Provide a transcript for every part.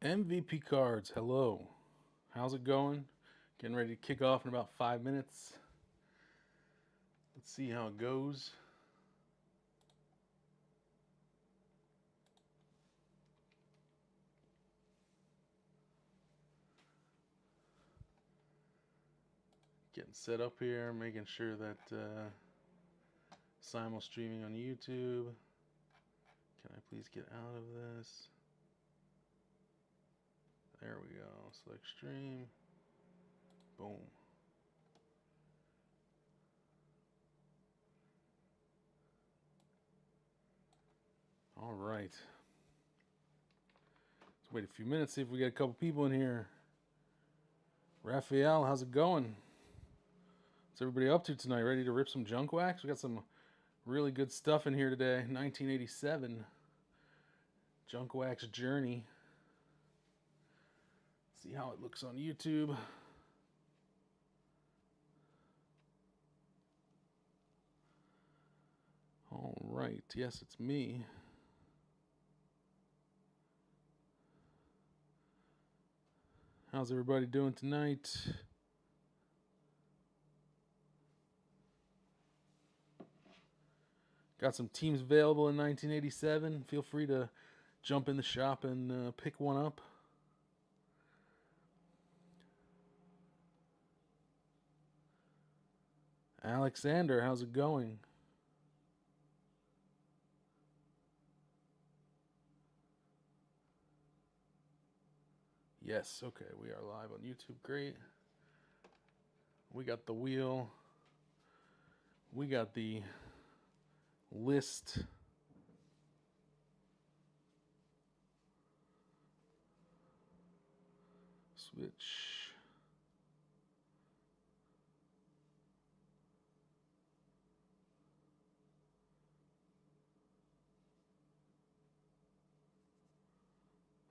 MVP cards, hello. How's it going? Getting ready to kick off in about 5 minutes. Let's see how it goes. Getting set up here, making sure that simul streaming on YouTube. Can I please get out of this? There we go. Select stream. Boom. All right. Let's wait a few minutes, see if we get a couple people in here. Raphael, how's it going? What's everybody up to tonight? Ready to rip some junk wax? We got some really good stuff in here today. 1987 Junk Wax Journey. See how it looks on YouTube. All right, yes, it's me. How's everybody doing tonight? Got some teams available in 1987. Feel free to jump in the shop and pick one up. Alexander, how's it going? Yes, okay, we are live on YouTube. Great. We got the wheel. We got the list. Switch.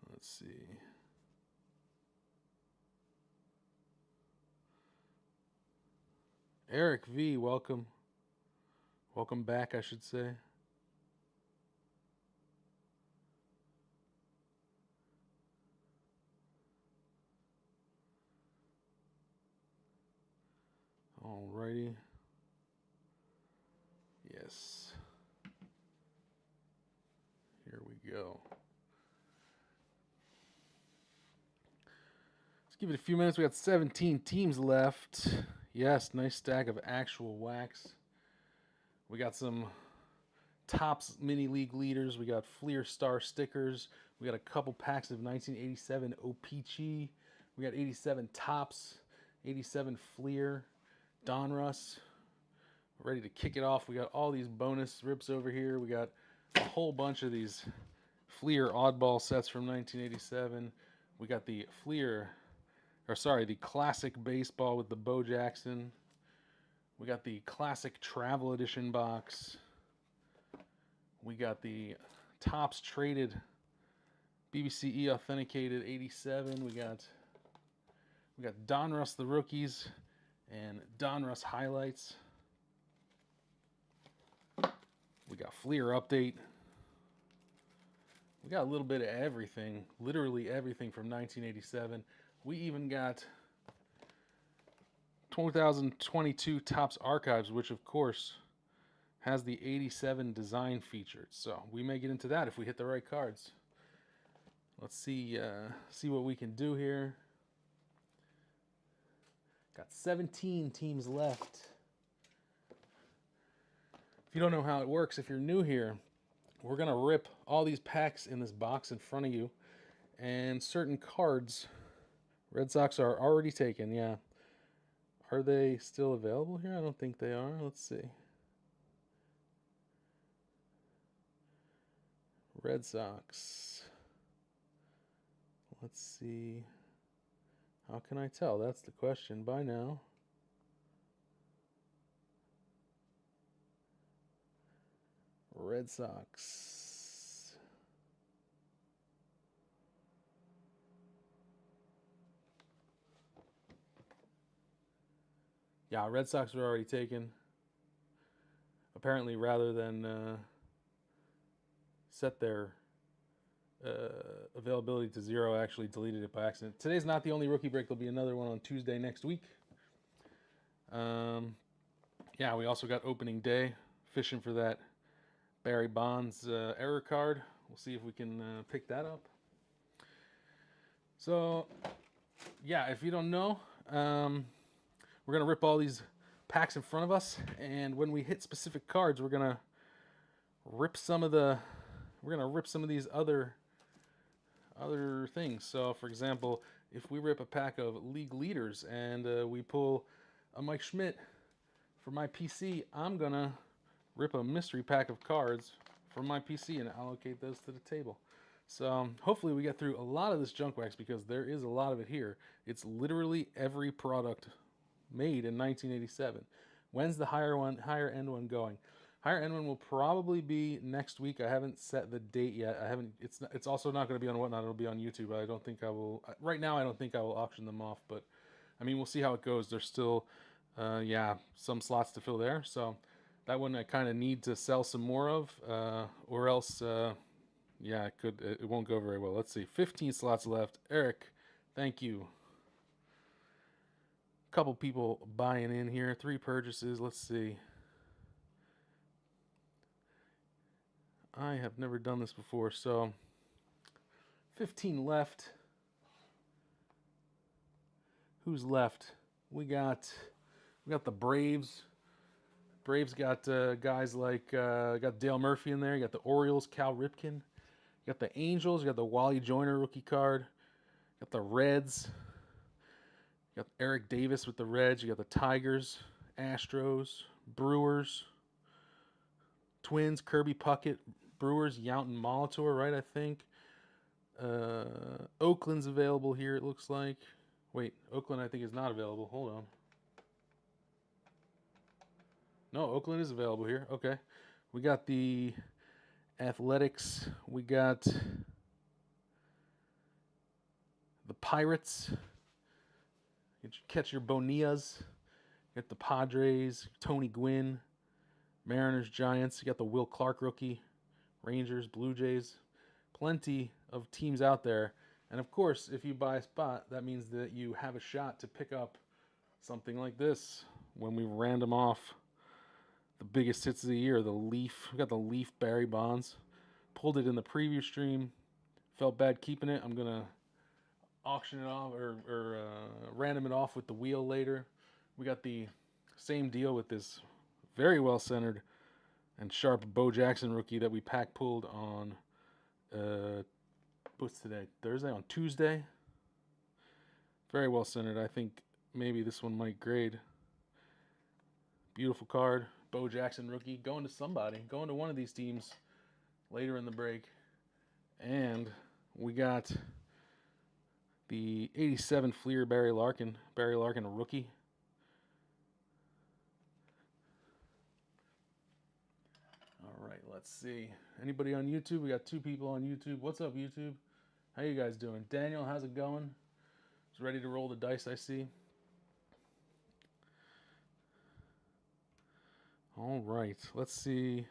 Let's see. Eric V, welcome. Welcome back, I should say. Alrighty. Yes. Here we go. Let's give it a few minutes. We got 17 teams left. Yes, nice stack of actual wax. We got some Topps mini league leaders. We got Fleer Star stickers. We got a couple packs of 1987 O-Pee-Chee. We got 87 Topps, 87 Fleer, Donruss. Ready to kick it off. We got all these bonus rips over here. We got a whole bunch of these Fleer oddball sets from 1987. We got the the classic baseball with the Bo Jackson. We got the classic travel edition box. We got the Topps traded BBCE authenticated 87. We got Donruss the rookies and Donruss highlights. We got Fleer update. We got a little bit of everything, literally everything from 1987. We even got 2022 Topps Archives, which of course has the 87 design featured. So we may get into that if we hit the right cards. Let's see what we can do here. Got 17 teams left. If you don't know how it works, if you're new here, we're going to rip all these packs in this box in front of you. And certain cards, Red Sox are already taken, yeah. Are they still available here? I don't think they are. Let's see. Red Sox. Let's see. How can I tell? That's the question by now. Red Sox. Yeah, Red Sox were already taken. Apparently, rather than set their availability to 0. I actually deleted it by accident. Today's not the only rookie break. There'll be another one on Tuesday next week. Yeah, we also got opening day. Fishing for that Barry Bonds error card. We'll see if we can pick that up. So, yeah, if you don't know, we're gonna rip all these packs in front of us, and when we hit specific cards, we're gonna rip some of these other things. So, for example, if we rip a pack of league leaders and we pull a Mike Schmidt for my PC, I'm gonna rip a mystery pack of cards from my PC and allocate those to the table. So hopefully we get through a lot of this junk wax because there is a lot of it here. It's literally every product made in 1987. When's the higher end one going? Higher end one will probably be next week. I haven't set the date yet. It's also not going to be on Whatnot. It'll be on YouTube. I don't think I will. Right now, I don't think I will auction them off. But I mean, we'll see how it goes. There's still, some slots to fill there. So that one I kind of need to sell some more of, or else, it won't go very well. Let's see. 15 slots left. Eric, thank you. Couple people buying in here. 3 purchases. Let's see. I have never done this before, so 15 left. Who's left? We got the Braves. Braves got guys like got Dale Murphy in there. You got the Orioles, Cal Ripken. You got the Angels. You got the Wally Joyner rookie card. You got the Reds. You got Eric Davis with the Reds. You got the Tigers, Astros, Brewers, Twins, Kirby Puckett, Brewers, Younton Molitor, right? I think. Oakland's available here, it looks like. Wait, Oakland I think is not available. Hold on. No, Oakland is available here. Okay. We got the Athletics. We got the Pirates. You catch your Bonillas. You got the Padres, Tony Gwynn, Mariners, Giants. You got the Will Clark rookie, Rangers, Blue Jays. Plenty of teams out there. And of course, if you buy a spot, that means that you have a shot to pick up something like this when we random off the biggest hits of the year, the Leaf. We got the Leaf Barry Bonds. Pulled it in the preview stream. Felt bad keeping it. I'm going to auction it off or random it off with the wheel later. We got the same deal with this very well centered and sharp Bo Jackson rookie that we pack pulled on what's today? Thursday? On Tuesday. Very well centered. I think maybe this one might grade. Beautiful card. Bo Jackson rookie. Going to somebody. Going to one of these teams later in the break. And we got the 87 Fleer Barry Larkin. Barry Larkin, a rookie. All right, let's see. Anybody on YouTube? We got 2 people on YouTube. What's up, YouTube? How you guys doing? Daniel, how's it going? It's ready to roll the dice, I see. All right, let's see.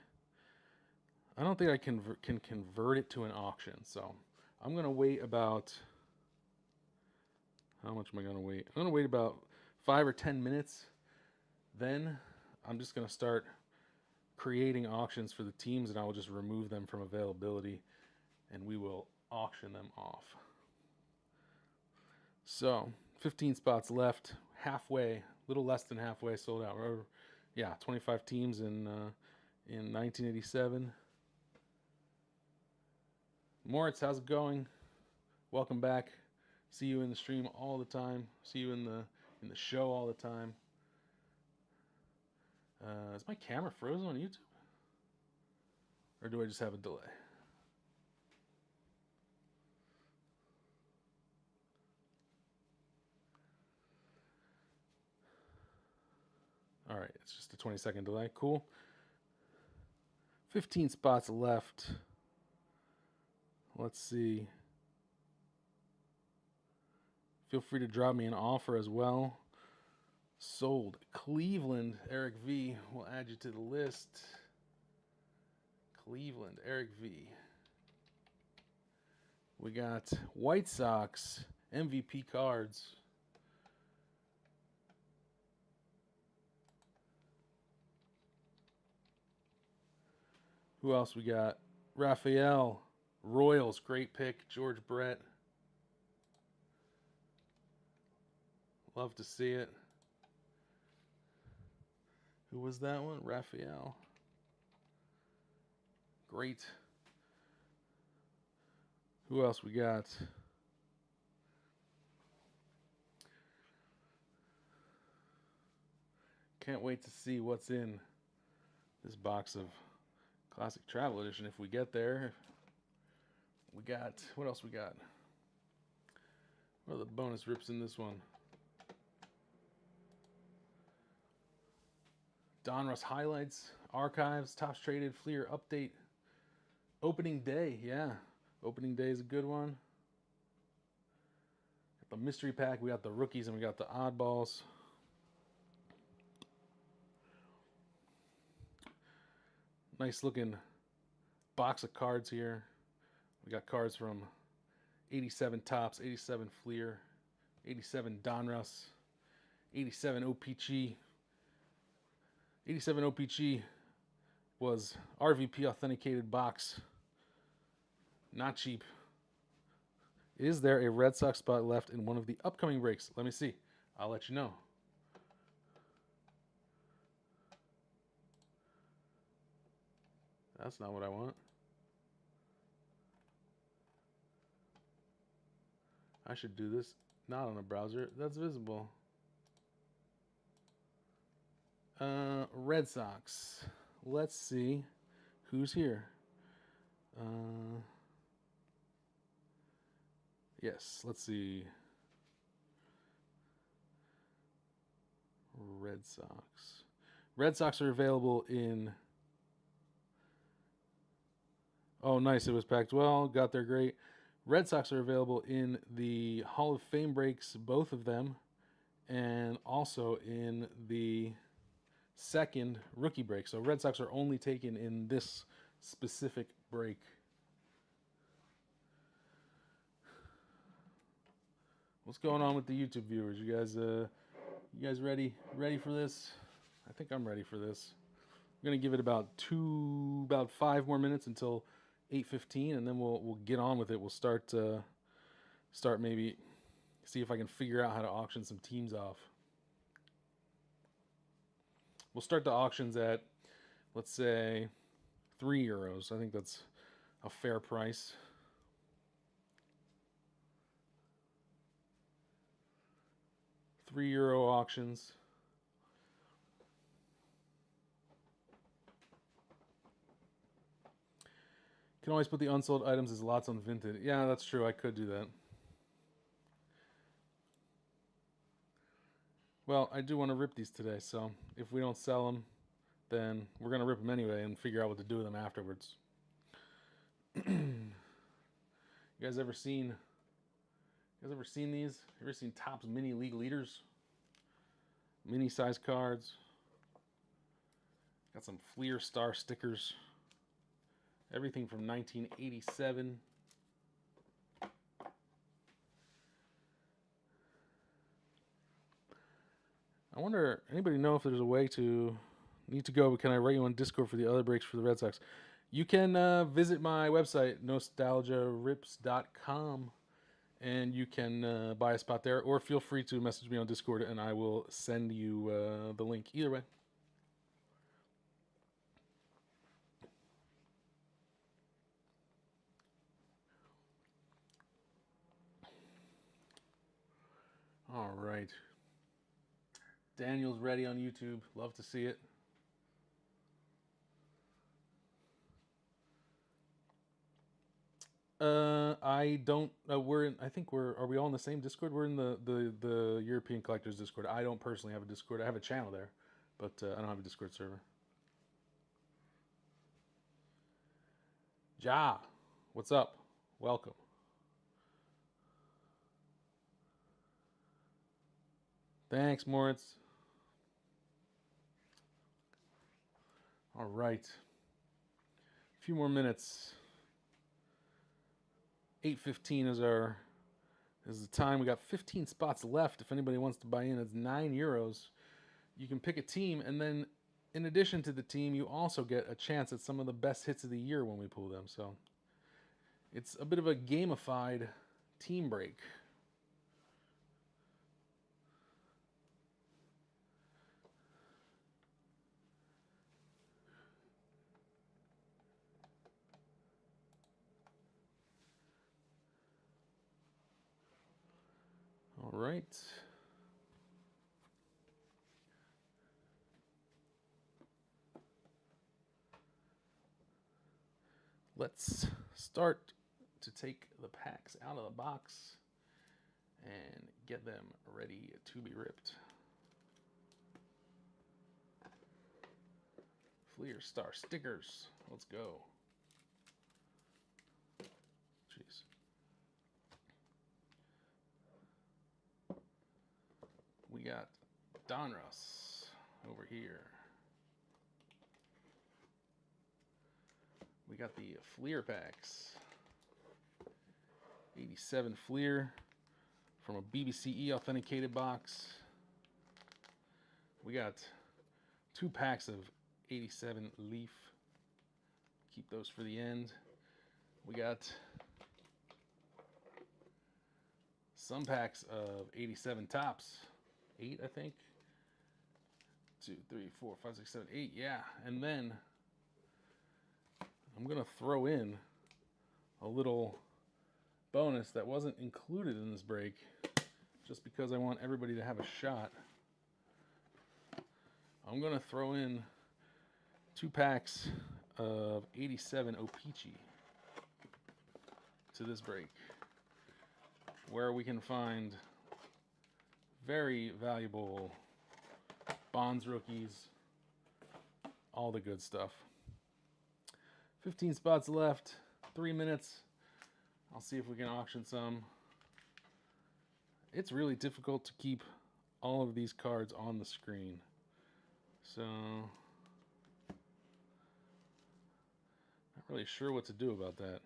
I don't think I can convert it to an auction, so I'm going to wait about... How much am I going to wait? I'm going to wait about 5 or 10 minutes. Then I'm just going to start creating auctions for the teams, and I will just remove them from availability, and we will auction them off. So 15 spots left, halfway, a little less than halfway sold out. Or, yeah, 25 teams in 1987. Moritz, how's it going? Welcome back. See you in the stream all the time. See you in the show all the time. Is my camera frozen on YouTube? Or do I just have a delay? All right, it's just a 20-second delay. Cool. 15 spots left. Let's see. Feel free to drop me an offer as well. Sold. Cleveland, Eric V. We'll add you to the list. Cleveland, Eric V. We got White Sox MVP cards. Who else we got? Raphael. Royals, great pick. George Brett. Love to see it. Who was that one? Raphael. Great. Who else we got? Can't wait to see what's in this box of Classic Travel Edition if we get there. We got, what else we got? What are the bonus rips in this one? Donruss highlights, archives, tops traded, Fleer update, opening day. Yeah, opening day is a good one. Got the mystery pack. We got the rookies and we got the oddballs. Nice looking box of cards here. We got cards from 87 Topps, 87 Fleer, 87 Donruss, 87 OPG. 87 OPG was RVP authenticated box. Not cheap. Is there a Red Sox spot left in one of the upcoming breaks? Let me see. I'll let you know. That's not what I want. I should do this not on a browser. That's visible. Red Sox. Let's see who's here. Yes, let's see. Red Sox. Red Sox are available in... Oh, nice. It was packed well. Got there great. Red Sox are available in the Hall of Fame breaks, both of them, and also in the second rookie break. So Red Sox are only taken in this specific break. What's going on with the YouTube viewers? You guys ready for this? I think I'm ready for this. I'm gonna give it about 5 more minutes until 8:15, and then we'll get on with it. We'll start maybe see if I can figure out how to auction some teams off. We'll start the auctions at, let's say, €3. I think that's a fair price. €3 auctions. Can always put the unsold items as lots on Vinted. Yeah, that's true. I could do that. Well, I do want to rip these today, so if we don't sell them, then we're going to rip them anyway and figure out what to do with them afterwards. You guys ever seen these? You ever seen Topps Mini League Leaders? Mini size cards. Got some Fleer Star stickers. Everything from 1987. I wonder, anybody know if there's a way to... Need to go, but can I write you on Discord for the other breaks for the Red Sox? You can visit my website, nostalgiarips.com, and you can buy a spot there, or feel free to message me on Discord, and I will send you the link. Either way. All right. Daniel's ready on YouTube. Love to see it. I don't. We're in. I think we're. Are we all in the same Discord? We're in the European Collectors Discord. I don't personally have a Discord. I have a channel there, but I don't have a Discord server. Ja, what's up? Welcome. Thanks, Moritz. All right. A few more minutes. 8:15 is the time. We got 15 spots left. If anybody wants to buy in, it's €9. You can pick a team, and then in addition to the team, you also get a chance at some of the best hits of the year when we pull them. So it's a bit of a gamified team break. All right. Let's start to take the packs out of the box and get them ready to be ripped. Fleer Star stickers. Let's go. Jeez. We got Donruss over here. We got the Fleer packs. 87 Fleer from a BBCE authenticated box. We got 2 packs of 87 Leaf. Keep those for the end. We got some packs of 87 Topps. 8, I think. 2, 3, 4, 5, 6, 7, 8. Yeah, and then I'm gonna throw in a little bonus that wasn't included in this break, just because I want everybody to have a shot. I'm gonna throw in 2 packs of 87 O-Pee-Chee to this break, where we can find very valuable Bonds rookies, all the good stuff. 15 spots left, 3 minutes. I'll see if we can auction some. It's really difficult to keep all of these cards on the screen. So, not really sure what to do about that.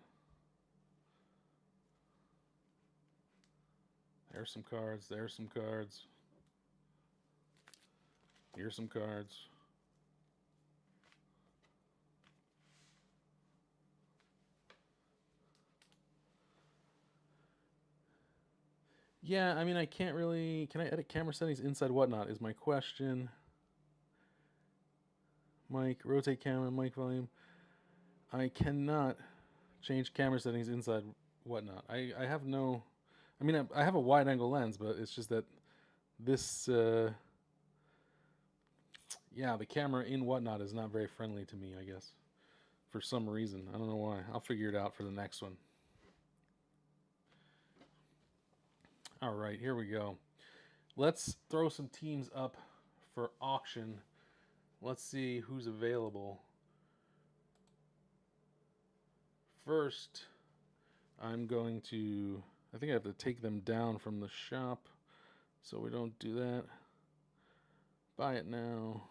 There's some cards, there's some cards. Here's some cards. Yeah, I mean, I can't really... Can I edit camera settings inside Whatnot is my question. Mic, rotate camera, mic volume. I cannot change camera settings inside Whatnot. I have no... I mean, I have a wide angle lens, but it's just that this... yeah, the camera in Whatnot is not very friendly to me, I guess. For some reason. I don't know why. I'll figure it out for the next one. All right, here we go. Let's throw some teams up for auction. Let's see who's available. First, I'm going to... I think I have to take them down from the shop, so we don't do that. Buy it now.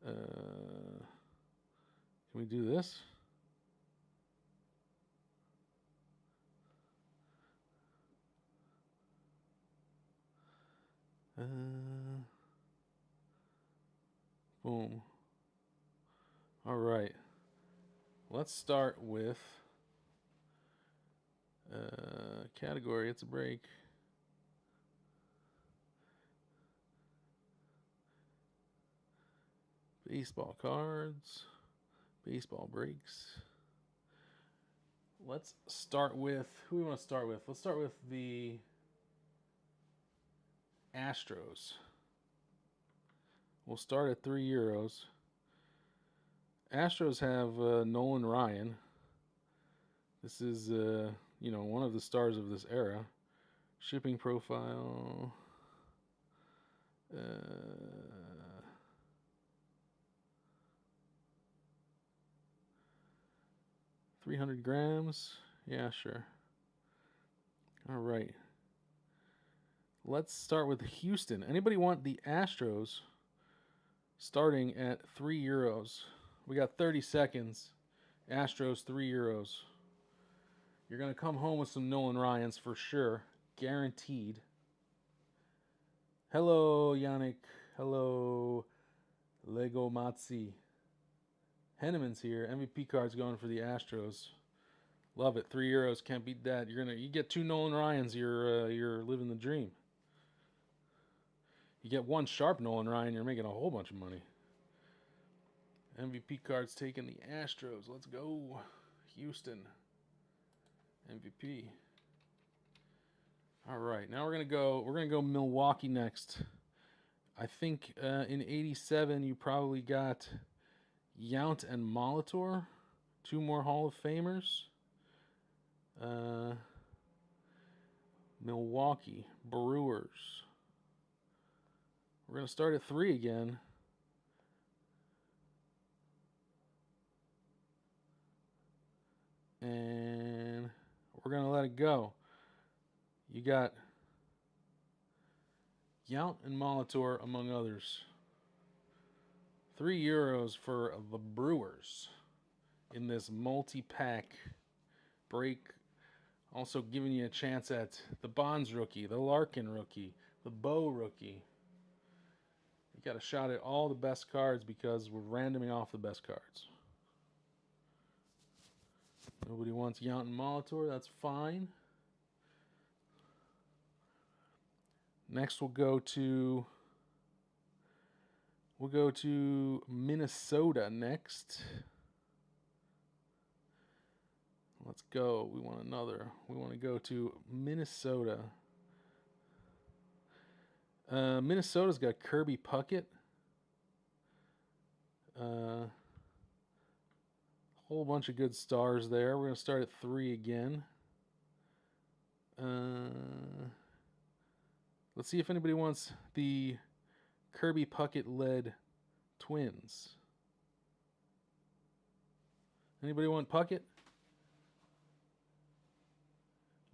Can we do this? Boom. All right. Let's start with category. It's a break. Baseball cards. Baseball breaks. Let's start with... Who we want to start with? Let's start with the Astros. We'll start at €3. Astros have Nolan Ryan. This is, you know, one of the stars of this era. Shipping profile. 300 grams. Yeah, sure. All right. Let's start with Houston. Anybody want the Astros starting at €3? We got 30 seconds. Astros, €3. You're going to come home with some Nolan Ryans for sure. Guaranteed. Hello, Yannick. Hello, Lego Matzi. Henneman's here. MVP cards going for the Astros. Love it. €3. Can't beat that. You get 2 Nolan Ryans. You're living the dream. You get 1 sharp Nolan Ryan, you're making a whole bunch of money. MVP cards taking the Astros. Let's go. Houston. MVP. All right, now we're gonna go Milwaukee next. I think in '87 you probably got Yount and Molitor, 2 more Hall of Famers. Milwaukee Brewers. We're gonna start at 3 again. And we're going to let it go. You got Yount and Molitor, among others. €3 for the Brewers in this multi-pack break. Also giving you a chance at the Bonds rookie, the Larkin rookie, the Bo rookie. You got a shot at all the best cards because we're randoming off the best cards. Nobody wants Yount and Molitor. That's fine. Next, we'll go to Minnesota next. Let's go. We want to go to Minnesota. Minnesota's got Kirby Puckett. Whole bunch of good stars there. We're going to start at 3 again. Let's see if anybody wants the Kirby Puckett-led Twins. Anybody want Puckett?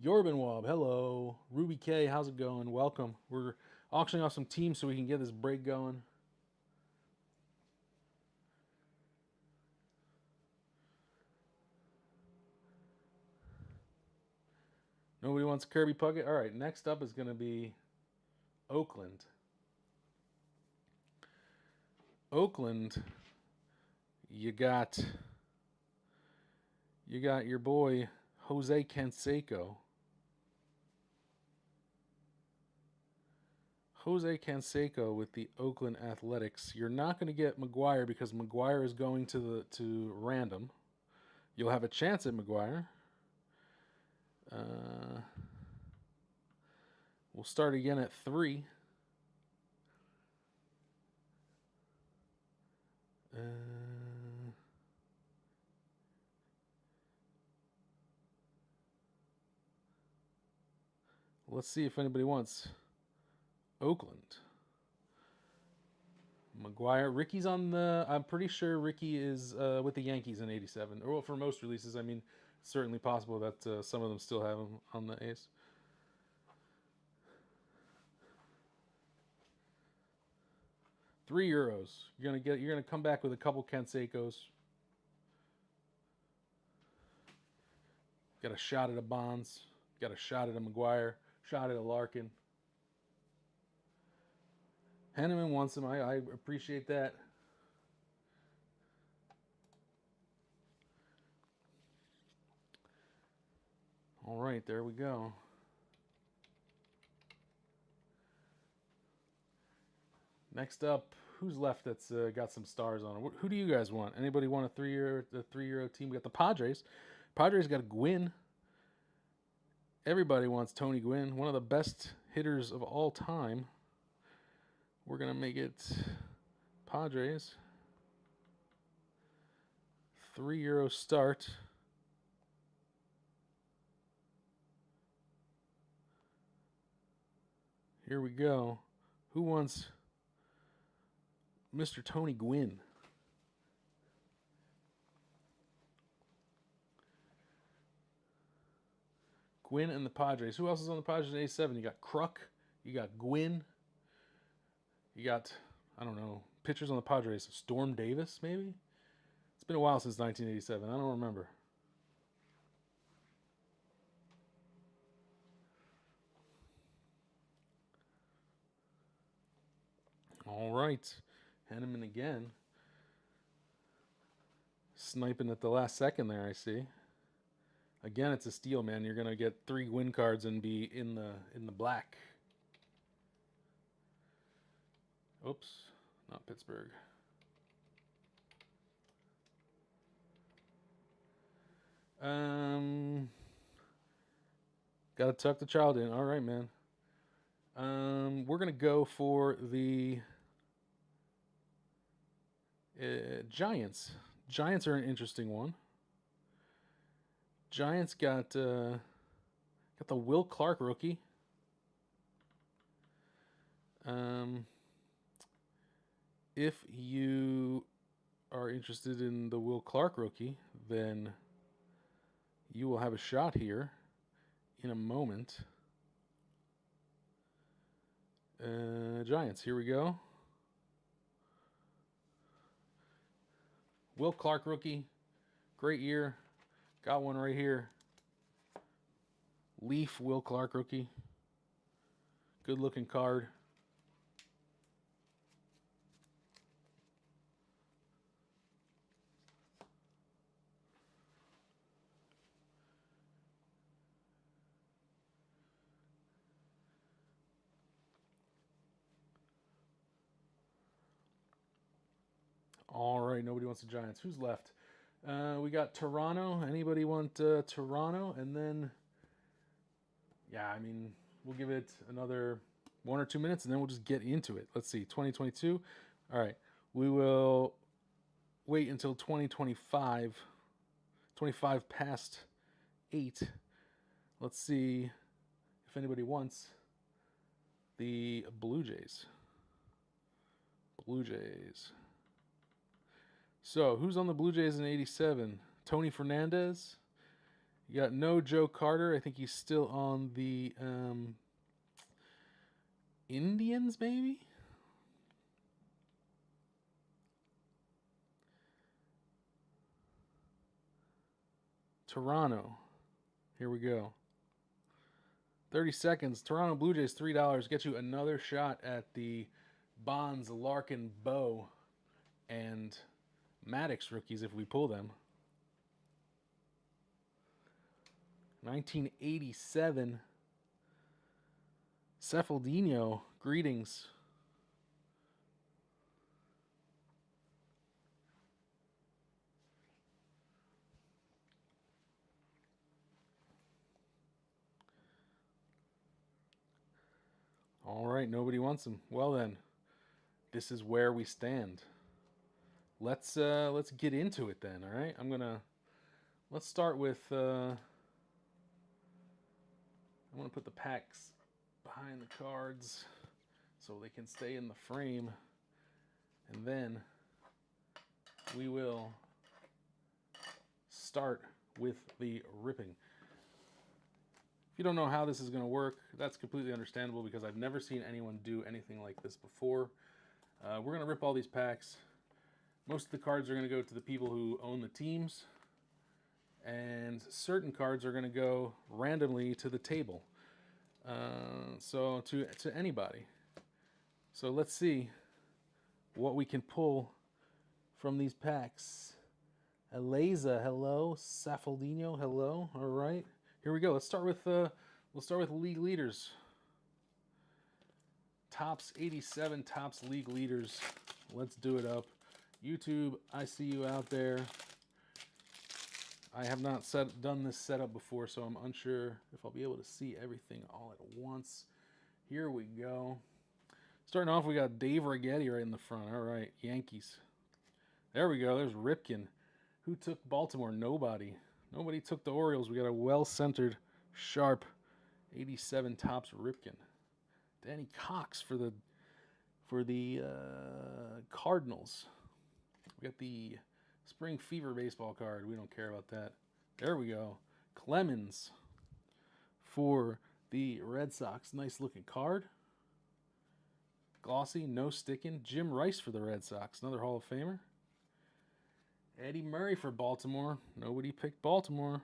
Yorban Wob, hello. Ruby K, how's it going? Welcome. We're auctioning off some teams so we can get this break going. Nobody wants Kirby Puckett? All right, next up is going to be Oakland. Oakland, you got your boy Jose Canseco. Jose Canseco with the Oakland Athletics. You're not going to get McGuire because McGuire is going to random. You'll have a chance at McGuire. We'll start again at 3. Let's see if anybody wants Oakland. McGuire. Ricky's on the... I'm pretty sure Ricky is with the Yankees in '87. Or well, for most releases, I mean, it's certainly possible that some of them still have him on the A's. €3. You're gonna come back with a couple Cansecos. Got a shot at a Bonds. Got a shot at a McGuire. Shot at a Larkin. Henneman wants him. I appreciate that. All right, there we go. Next up, who's left that's got some stars on it? Who do you guys want? Anybody want a 3-year team? We got the Padres. Padres got Gwynn. Everybody wants Tony Gwynn, one of the best hitters of all time. We're going to make it Padres. €3 start. Here we go. Who wants Mr. Tony Gwynn? Gwynn and the Padres. Who else is on the Padres in '87? You got Kruk. You got Gwynn. You got, I don't know, pitchers on the Padres. Storm Davis, maybe? It's been a while since 1987. I don't remember. All right. Henneman again. Sniping at the last second there, I see. Again, it's a steal, man. You're gonna get 3 win cards and be in the black. Oops, not Pittsburgh. Gotta tuck the child in. All right, man. We're gonna go for the Giants. Giants are an interesting one. Giants got the Will Clark rookie. If you are interested in the Will Clark rookie, then you will have a shot here in a moment. Giants, here we go. Will Clark rookie, great year. Got one right here. Leaf Will Clark rookie. Good looking card. All right, nobody wants the Giants. Who's left? We got Toronto. Anybody want Toronto? And then, yeah, I mean, we'll give it another 1 or 2 minutes, and then we'll just get into it. Let's see, 2022. All right, we will wait until 2025. 25 past 8. Let's see if anybody wants the Blue Jays. Blue Jays. So, who's on the Blue Jays in 87? Tony Fernandez. You got no Joe Carter. I think he's still on the Indians, maybe? Toronto. Here we go. 30 seconds. Toronto Blue Jays, $3. Get you another shot at the Bonds, Larkin, Bow, and Maddox rookies if we pull them. 1987. Cefaldino, greetings. All right, nobody wants them. Well then, this is where we stand. Let's get into it then. All right, let's start with. I'm gonna put the packs behind the cards so they can stay in the frame, and then we will start with the ripping. If you don't know how this is going to work, that's completely understandable because I've never seen anyone do anything like this before. We're going to rip all these packs. Most of the cards are going to go to the people who own the teams, and certain cards are going to go randomly to the table. So to anybody. So let's see what we can pull from these packs. Eleza, hello. Cefaldino, hello. All right, here we go. Let's start with league leaders. Topps 87, Topps league leaders. Let's do it up. YouTube, I see you out there. I have not done this setup before, so I'm unsure if I'll be able to see everything all at once. Here we go. Starting off, we got Dave Righetti right in the front. All right, Yankees. There we go. There's Ripken. Who took Baltimore? Nobody. Nobody took the Orioles. We got a well-centered, sharp 87 Topps Ripken. Danny Cox for the Cardinals. We got the Spring Fever baseball card. We don't care about that. There we go. Clemens for the Red Sox. Nice looking card. Glossy, no sticking. Jim Rice for the Red Sox. Another Hall of Famer. Eddie Murray for Baltimore. Nobody picked Baltimore.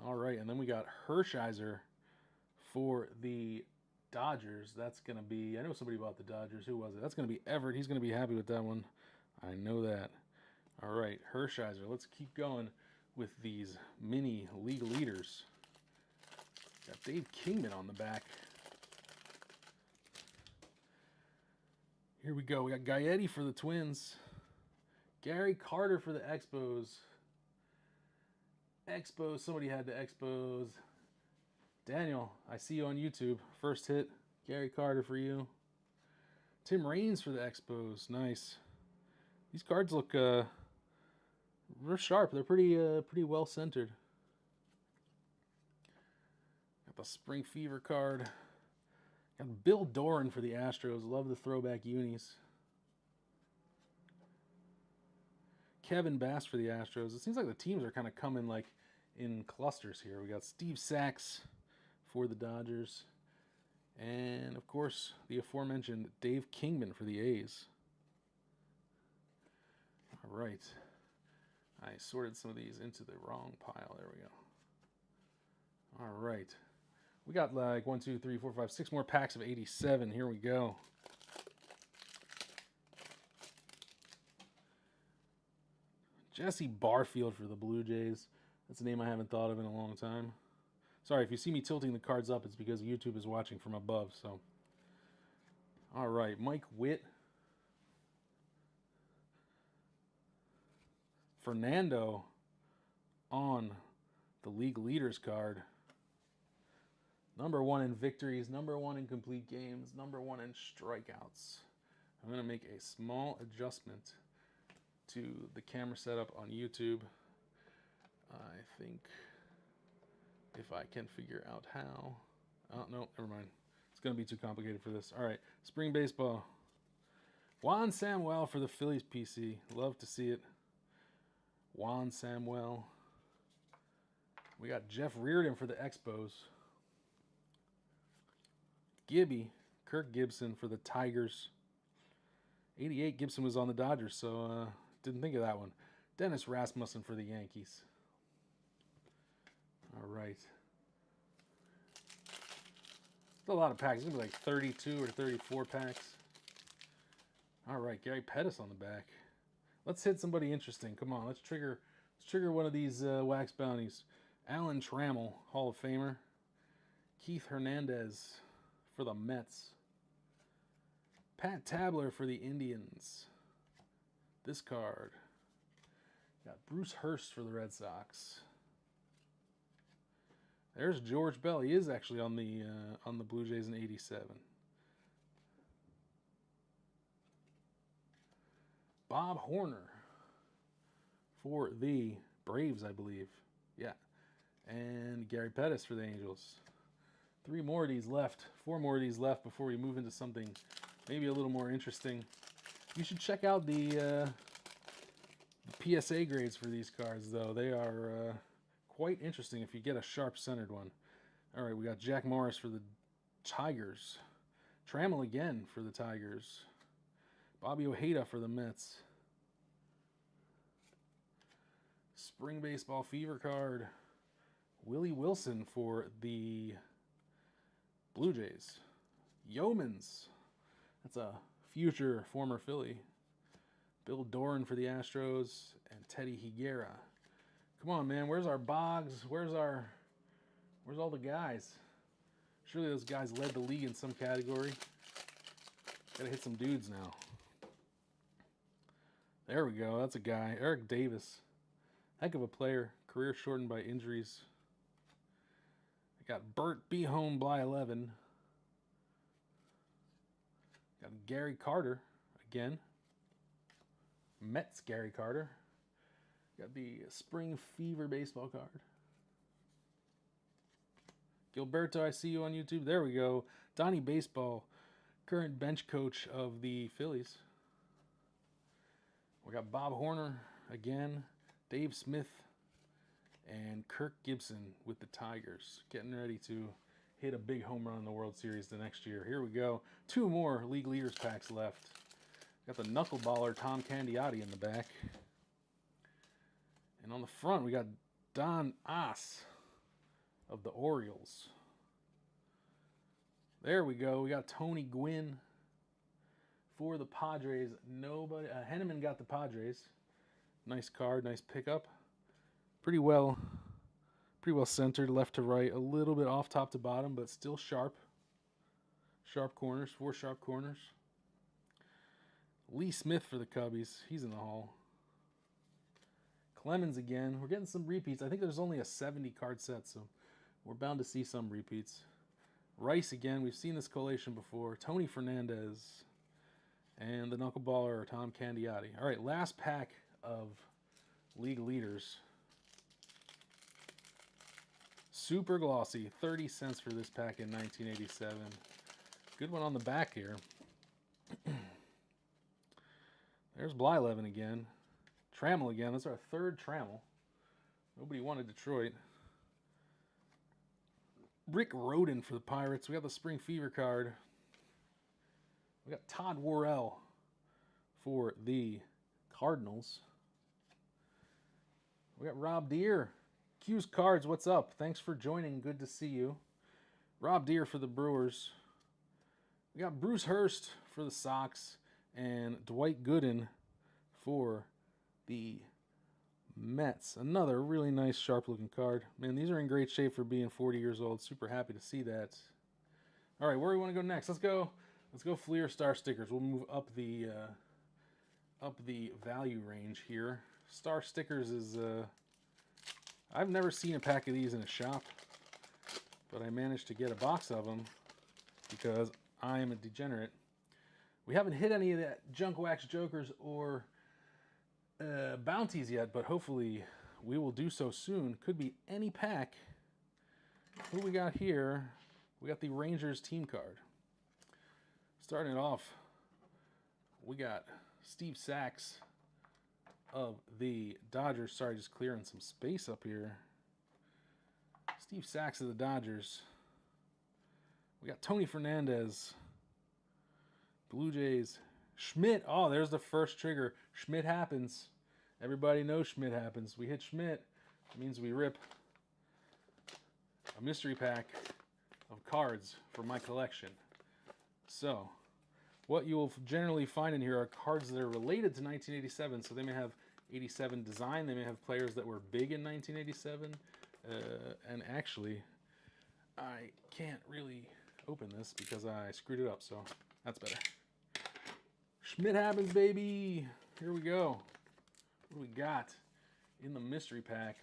All right, and then we got Hershiser for the Dodgers. That's going to be, I know somebody bought the Dodgers. Who was it? That's going to be Everett. He's going to be happy with that one. I know that. All right, Hershiser. Let's keep going with these mini league leaders. Got Dave Kingman on the back. Here we go. We got Gaetti for the Twins. Gary Carter for the Expos. Expos. Somebody had the Expos. Daniel, I see you on YouTube. First hit. Gary Carter for you. Tim Raines for the Expos. Nice. These cards look real sharp. They're pretty well centered. Got the Spring Fever card. Got Bill Doran for the Astros. Love the throwback unis. Kevin Bass for the Astros. It seems like the teams are kind of coming like in clusters here. We got Steve Sachs for the Dodgers. And, of course, the aforementioned Dave Kingman for the A's. All right. I sorted some of these into the wrong pile. There we go. All right. We got like 1, 2, 3, 4, 5, 6 more packs of 87. Here we go. Jesse Barfield for the Blue Jays. That's a name I haven't thought of in a long time. Sorry, if you see me tilting the cards up, it's because YouTube is watching from above. So, all right, Mike Witt. Fernando on the league leaders card. #1 in victories, #1 in complete games, #1 in strikeouts. I'm going to make a small adjustment to the camera setup on YouTube. I think if I can figure out how. Oh, no, never mind. It's going to be too complicated for this. All right, spring baseball. Juan Samuel for the Phillies PC. Love to see it. Juan Samuel. We got Jeff Reardon for the Expos. Gibby, Kirk Gibson for the Tigers. 88, Gibson was on the Dodgers, so didn't think of that one. Dennis Rasmussen for the Yankees. All right. It's a lot of packs. It's going to be like 32 or 34 packs. All right, Gary Pettis on the back. Let's hit somebody interesting. Come on, let's trigger one of these wax bounties. Alan Trammell, Hall of Famer. Keith Hernandez for the Mets. Pat Tabler for the Indians. This card. Got Bruce Hurst for the Red Sox. There's George Bell. He is actually on the Blue Jays in '87. Bob Horner for the Braves, I believe. Yeah. And Gary Pettis for the Angels. 3 more of these left. 4 more of these left before we move into something maybe a little more interesting. You should check out the PSA grades for these cards, though. They are quite interesting if you get a sharp-centered one. All right, we got Jack Morris for the Tigers. Trammell again for the Tigers. Bobby Ojeda for the Mets. Spring Baseball Fever card. Willie Wilson for the Blue Jays. Yeomans. That's a future former Philly. Bill Doran for the Astros. And Teddy Higuera. Come on, man. Where's our Boggs? Where's all the guys? Surely those guys led the league in some category. Gotta hit some dudes now. There we go. That's a guy. Eric Davis. Heck of a player. Career shortened by injuries. I got Bert Behome Bly 11. Got Gary Carter again. Mets Gary Carter. Got the Spring Fever baseball card. Gilberto, I see you on YouTube. There we go. Donnie Baseball, current bench coach of the Phillies. We got Bob Horner again. Dave Smith. And Kirk Gibson with the Tigers. Getting ready to hit a big home run in the World Series the next year. Here we go. 2 more League Leaders packs left. Got the knuckleballer Tom Candiotti in the back. And on the front, we got Don Oss of the Orioles. There we go. We got Tony Gwynn for the Padres. Nobody. Henneman got the Padres. Nice card, nice pickup. Pretty well centered, left to right. A little bit off top to bottom, but still sharp. Sharp corners, 4 sharp corners. Lee Smith for the Cubbies. He's in the Hall. Clemens again. We're getting some repeats. I think there's only a 70 card set, so we're bound to see some repeats. Rice again. We've seen this collation before. Tony Fernandez. And the knuckleballer Tom Candiotti. All right, last pack of league leaders. Super glossy. 30 cents for this pack in 1987. Good one on the back here. There's Blyleven again. Trammell again. That's our 3rd Trammell. Nobody wanted Detroit. Rick Rhoden for the Pirates. We got the Spring Fever card. We got Todd Worrell for the Cardinals. We got Rob Deere. Q's Cards, what's up? Thanks for joining. Good to see you. Rob Deere for the Brewers. We got Bruce Hurst for the Sox. And Dwight Gooden for the Mets. Another really nice, sharp-looking card. Man, these are in great shape for being 40 years old. Super happy to see that. All right, where do we want to go next? Let's go Fleer Star Stickers. We'll move up the value range here. Star Stickers is I've never seen a pack of these in a shop, but I managed to get a box of them because I am a degenerate. We haven't hit any of that Junk Wax Jokers or bounties yet, but hopefully we will do so soon. Could be any pack. What do we got here? We got the Rangers team card. Starting it off, we got Steve Sax of the Dodgers. Sorry, just clearing some space up here. Steve Sax of the Dodgers. We got Tony Fernandez. Blue Jays. Schmidt. Oh, there's the first trigger. Schmidt happens. Everybody knows Schmidt happens. We hit Schmidt. It means we rip a mystery pack of cards for my collection. So, what you will generally find in here are cards that are related to 1987. So they may have 87 design. They may have players that were big in 1987. And actually, I can't really open this because I screwed it up. So that's better. Schmidt happens, baby. Here we go. What do we got in the mystery pack?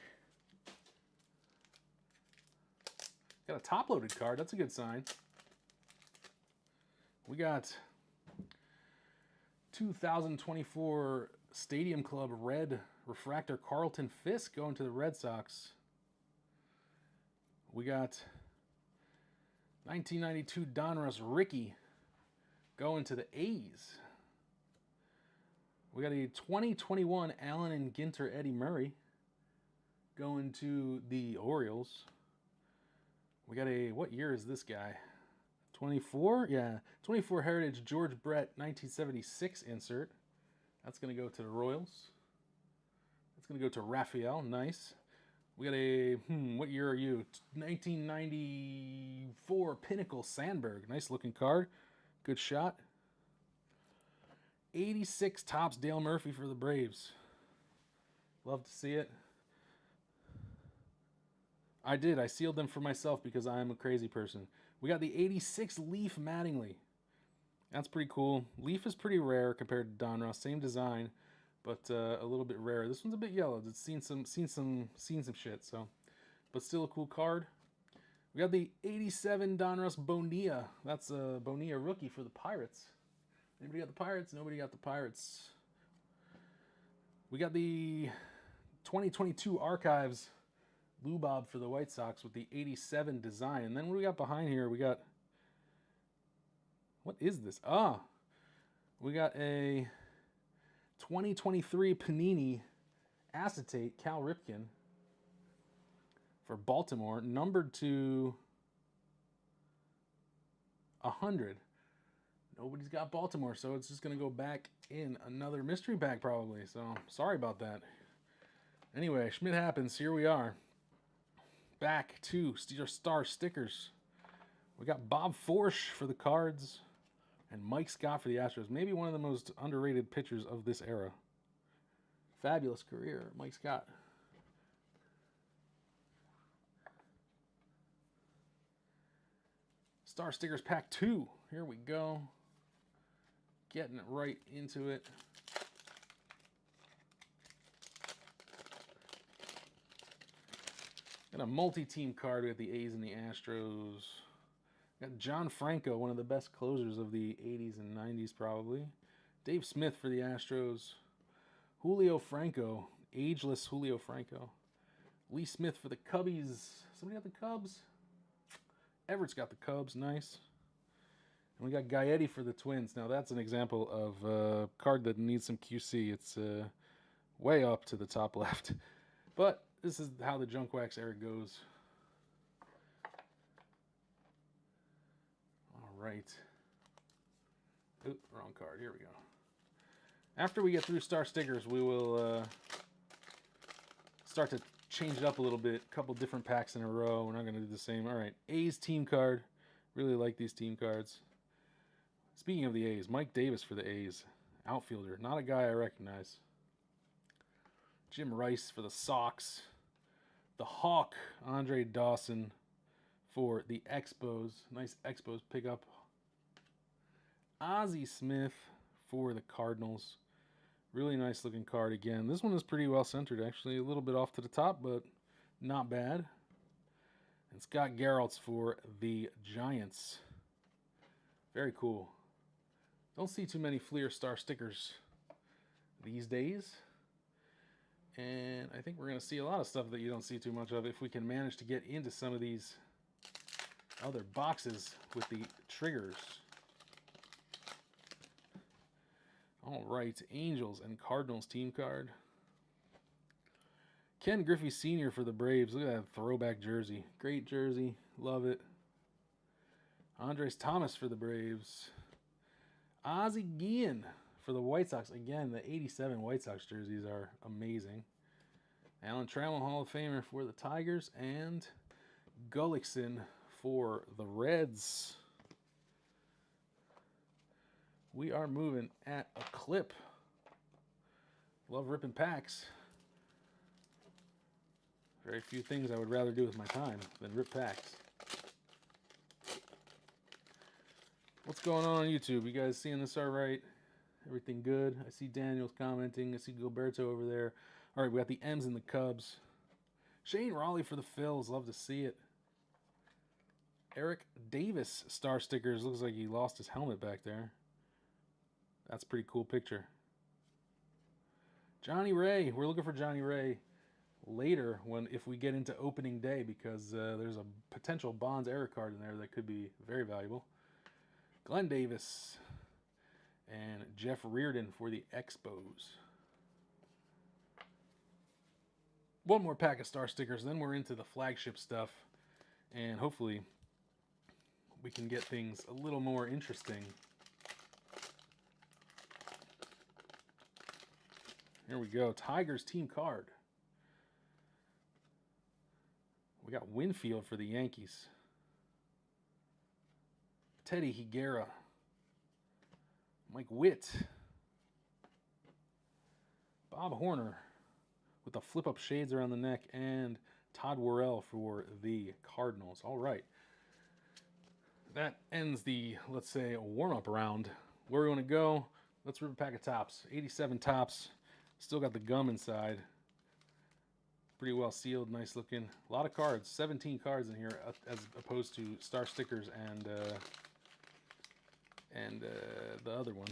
Got a top-loaded card. That's a good sign. We got 2024 Stadium Club Red Refractor Carlton Fisk going to the Red Sox. We got 1992 Donruss Rickey going to the A's. We got a 2021 Allen and Ginter Eddie Murray going to the Orioles. We got a, what year is this guy? 24? Yeah, 24 Heritage George Brett 1976 insert. That's going to go to the Royals. That's going to go to Raphael. Nice. We got a, what year are you? 1994 Pinnacle Sandberg. Nice looking card. Good shot. 86 Topps Dale Murphy for the Braves. Love to see it. I did. I sealed them for myself because I am a crazy person. We got the 86 Leaf Mattingly. That's pretty cool. Leaf is pretty rare compared to Donruss. Same design, but a little bit rare. This one's a bit yellow. It's seen some shit. So, but still a cool card. We got the 87 Donruss Bonilla. That's a Bonilla rookie for the Pirates. Anybody got the Pirates? Nobody got the Pirates. We got the 2022 Archives Lou Bob for the White Sox with the 87 design. And then what do we got behind here? We got, what is this? We got a 2023 Panini Acetate Cal Ripken for Baltimore, numbered to 100. Nobody's got Baltimore, so it's just going to go back in another mystery pack probably. So sorry about that. Anyway, Schmidt happens. Here we are. Back to Star Stickers. We got Bob Forsch for the Cards and Mike Scott for the Astros. Maybe one of the most underrated pitchers of this era. Fabulous career, Mike Scott. Star Stickers Pack 2. Here we go. Getting it right into it. Got a multi-team card with the A's and the Astros. Got John Franco, one of the best closers of the 80s and 90s probably. Dave Smith for the Astros. Julio Franco, ageless Julio Franco. Lee Smith for the Cubbies. Somebody got the Cubs? Everett's got the Cubs, nice. And we got Gaetti for the Twins. Now that's an example of a card that needs some QC. It's way up to the top left. But this is how the junk wax era goes. All right. Oop, wrong card. Here we go. After we get through Star Stickers, we will start to change it up a little bit. A couple different packs in a row. We're not going to do the same. All right, A's team card. Really like these team cards. Speaking of the A's, Mike Davis for the A's. Outfielder. Not a guy I recognize. Jim Rice for the Sox. The Hawk, Andre Dawson for the Expos. Nice Expos pickup. Ozzie Smith for the Cardinals. Really nice looking card again. This one is pretty well centered actually. A little bit off to the top, but not bad. And Scott Geraltz for the Giants. Very cool. Don't see too many Fleer Star stickers these days. And I think we're going to see a lot of stuff that you don't see too much of if we can manage to get into some of these other boxes with the triggers. All right, Angels and Cardinals team card. Ken Griffey Sr. for the Braves. Look at that throwback jersey. Great jersey. Love it. Andres Thomas for the Braves. Ozzie Guillen for the White Sox. Again, the 87 White Sox jerseys are amazing. Alan Trammell, Hall of Famer for the Tigers. And Gullickson for the Reds. We are moving at a clip. Love ripping packs. Very few things I would rather do with my time than rip packs. What's going on YouTube? You guys seeing this all right? Everything good? I see Daniel's commenting. I see Gilberto over there. All right, we got the M's and the Cubs. Shane Raleigh for the Phils. Love to see it. Eric Davis star stickers. Looks like he lost his helmet back there. That's a pretty cool picture. Johnny Ray. We're looking for Johnny Ray later if we get into opening day because there's a potential Bonds error card in there that could be very valuable. Glenn Davis and Jeff Reardon for the Expos. One more pack of star stickers, then we're into the flagship stuff, and hopefully we can get things a little more interesting. Here we go. Tigers team card. We got Winfield for the Yankees. Teddy Higuera. Mike Witt. Bob Horner with the flip-up shades around the neck. And Todd Worrell for the Cardinals. All right. That ends the, let's say, warm-up round. Where we want to go, let's rip a pack of tops. 87 tops. Still got the gum inside. Pretty well sealed, nice looking. A lot of cards, 17 cards in here, as opposed to star stickers and the other one.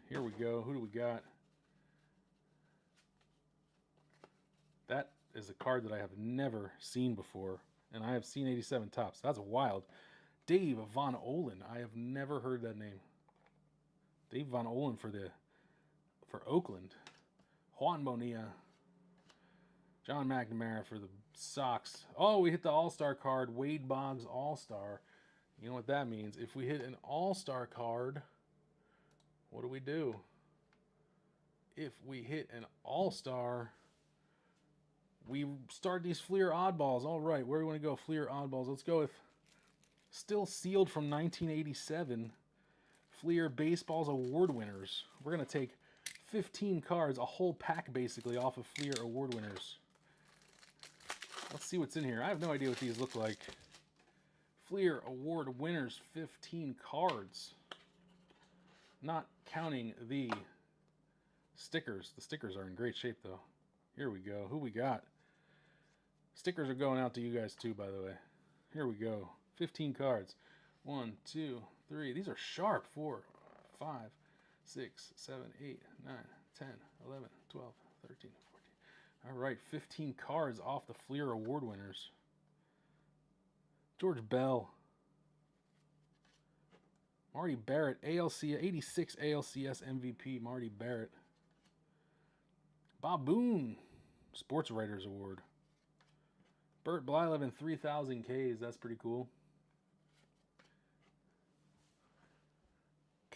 Here we go. Who do we got? That is a card that I have never seen before, and I have seen 87 tops. That's wild. Dave Von Olen. I have never heard that name. Dave Von Olen for Oakland. Juan Bonilla. John McNamara for the Sox. Oh, we hit the All-Star card. Wade Boggs All-Star. You know what that means. If we hit an All-Star card, What do we do? If we hit an all-star, we start these Fleer oddballs. All right, where do we want to go? Fleer oddballs. Let's go with still sealed from 1987. Fleer Baseballs Award winners. We're going to take 15 cards, a whole pack basically, off of Fleer Award winners. Let's see what's in here. I have no idea what these look like. Fleer Award winners, 15 cards. Not counting the stickers. The stickers are in great shape, though. Here we go. Who we got? Stickers are going out to you guys, too, by the way. Here we go. 15 cards. 1, 2, 3. These are sharp. 4, 5, 6, 7, 8, 9, 10, 11, 12, 13, 14. All right, 15 cards off the Fleer Award winners. George Bell. Marty Barrett, ALCS, 86 ALCS MVP, Marty Barrett. Bob Boone, Sports Writers Award. Bert Blyleven, 3,000 Ks, that's pretty cool.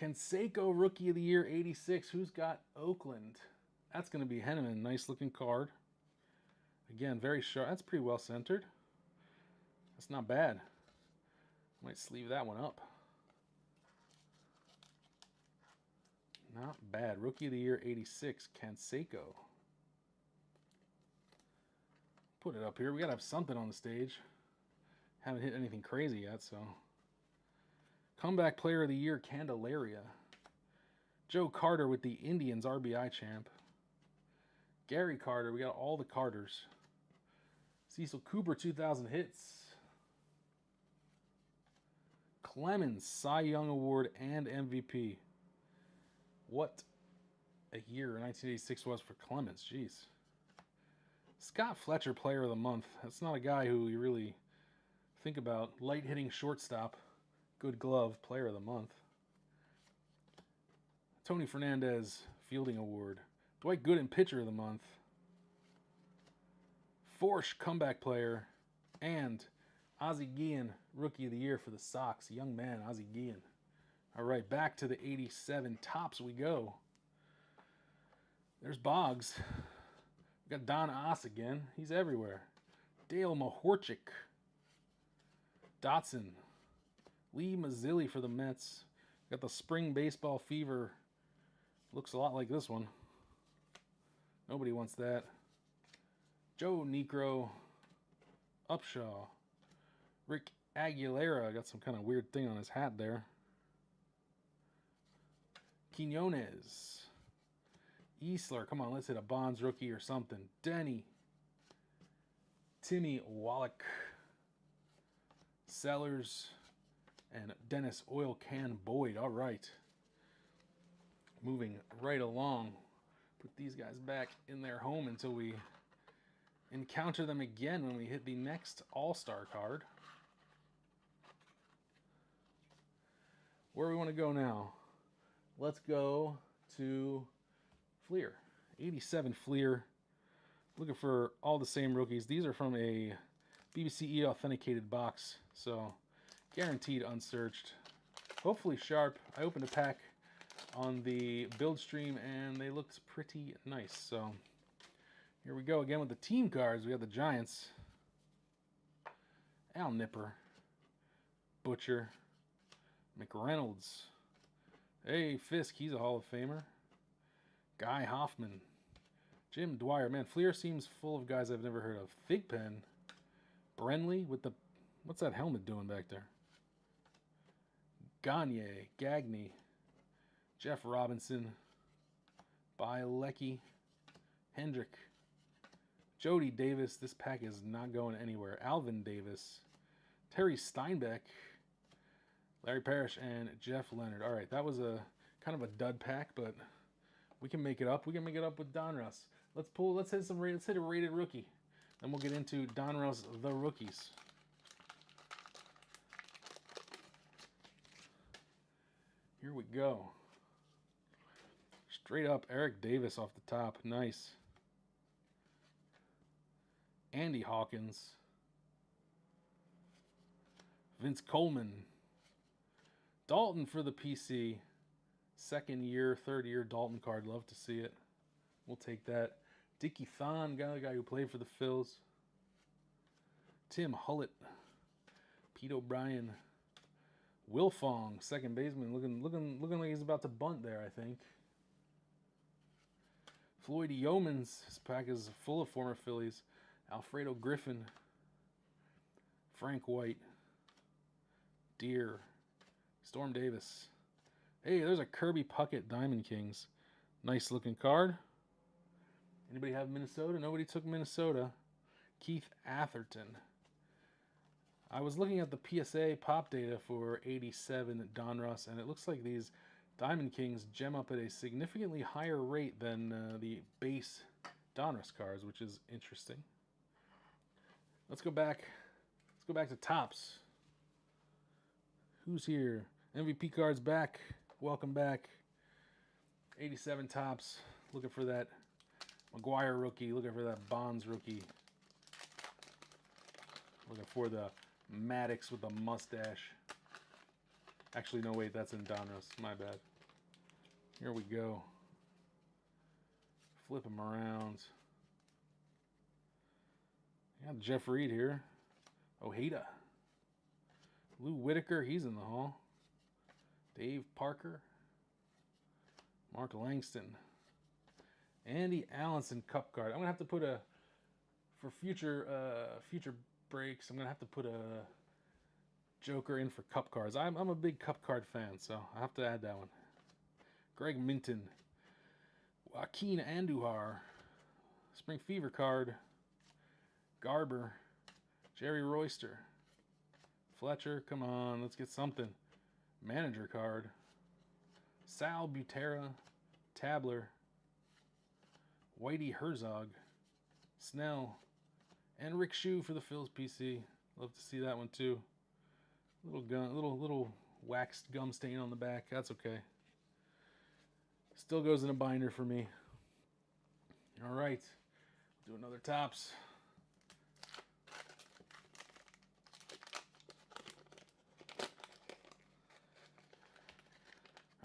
Canseco, Rookie of the Year, 86. Who's got Oakland? That's going to be Henneman. Nice looking card. Again, very sharp. That's pretty well centered. That's not bad. Might sleeve that one up. Not bad. Rookie of the Year, 86. Canseco. Put it up here. We got to have something on the stage. Haven't hit anything crazy yet, so... Comeback Player of the Year, Candelaria. Joe Carter with the Indians, RBI champ. Gary Carter, we got all the Carters. Cecil Cooper, 2,000 hits. Clemens, Cy Young Award and MVP. What a year 1986 was for Clemens, jeez. Scott Fletcher, Player of the Month. That's not a guy who you really think about. Light hitting shortstop. Good Glove, Player of the Month. Tony Fernandez, Fielding Award. Dwight Gooden, Pitcher of the Month. Forsh, Comeback Player. And Ozzie Guillen, Rookie of the Year for the Sox. Young man, Ozzie Guillen. All right, back to the 87 tops we go. There's Boggs. We got Don Oss again. He's everywhere. Dale Mahorchik. Dotson. Lee Mazzilli for the Mets. Got the Spring Baseball Fever. Looks a lot like this one. Nobody wants that. Joe Niekro. Upshaw. Rick Aguilera. Got some kind of weird thing on his hat there. Quinones. Easler. Come on, let's hit a Bonds rookie or something. Denny. Timmy Wallach. Sellers. And Dennis Oil Can Boyd. All right. Moving right along. Put these guys back in their home until we encounter them again when we hit the next All-Star card. Where do we want to go now? Let's go to Fleer. 87 Fleer. Looking for all the same rookies. These are from a BBC authenticated box. So... guaranteed unsearched. Hopefully sharp. I opened a pack on the build stream and they looked pretty nice. So here we go again with the team cards. We have the Giants. Al Nipper. Butcher. McReynolds. Hey, Fisk. He's a Hall of Famer. Guy Hoffman. Jim Dwyer. Man, Fleer seems full of guys I've never heard of. Thigpen. Brenly with the... what's that helmet doing back there? Gagne, Gagne, Jeff Robinson, Bielecki, Hendrick, Jody Davis. This pack is not going anywhere. Alvin Davis, Terry Steinbeck, Larry Parrish, and Jeff Leonard. All right, that was a kind of a dud pack, but we can make it up. We can make it up with Donruss. Let's hit a rated rookie. Then we'll get into Donruss the rookies. Here we go. Straight up Eric Davis off the top. Nice. Andy Hawkins. Vince Coleman. Dalton for the PC. Second year, third year Dalton card. Love to see it. We'll take that. Dickie Thon, guy who played for the Phils. Tim Hullett. Pete O'Brien. Wilfong, second baseman, looking like he's about to bunt there, I think. Floyd Yeomans, his pack is full of former Phillies. Alfredo Griffin. Frank White. Deer. Storm Davis. Hey, there's a Kirby Puckett Diamond Kings. Nice looking card. Anybody have Minnesota? Nobody took Minnesota. Keith Atherton. I was looking at the PSA pop data for 87 Donruss, and it looks like these Diamond Kings gem up at a significantly higher rate than the base Donruss cards, which is interesting. Let's go back. Let's go back to Topps. Who's here? MVP cards back. Welcome back. 87 Topps. Looking for that McGuire rookie. Looking for that Bonds rookie. Looking for the Maddox with a mustache. Actually, no, wait, that's in Donruss. My bad. Here we go. Flip him around. Yeah, Jeff Reed here. Ojeda. Lou Whitaker, he's in the hall. Dave Parker. Mark Langston. Andy Allenson cup card. I'm going to have to put for future breaks, I'm going to have to put a Joker in for cup cards. I'm a big cup card fan, so I have to add that one. Greg Minton. Joaquin Andujar. Spring Fever card. Garber. Jerry Royster. Fletcher, come on, let's get something. Manager card. Sal Butera. Tabler. Whitey Herzog. Snell. And Rick Shue for the Phils PC. Love to see that one too. Little waxed gum stain on the back. That's okay. Still goes in a binder for me. All right. Do another Topps.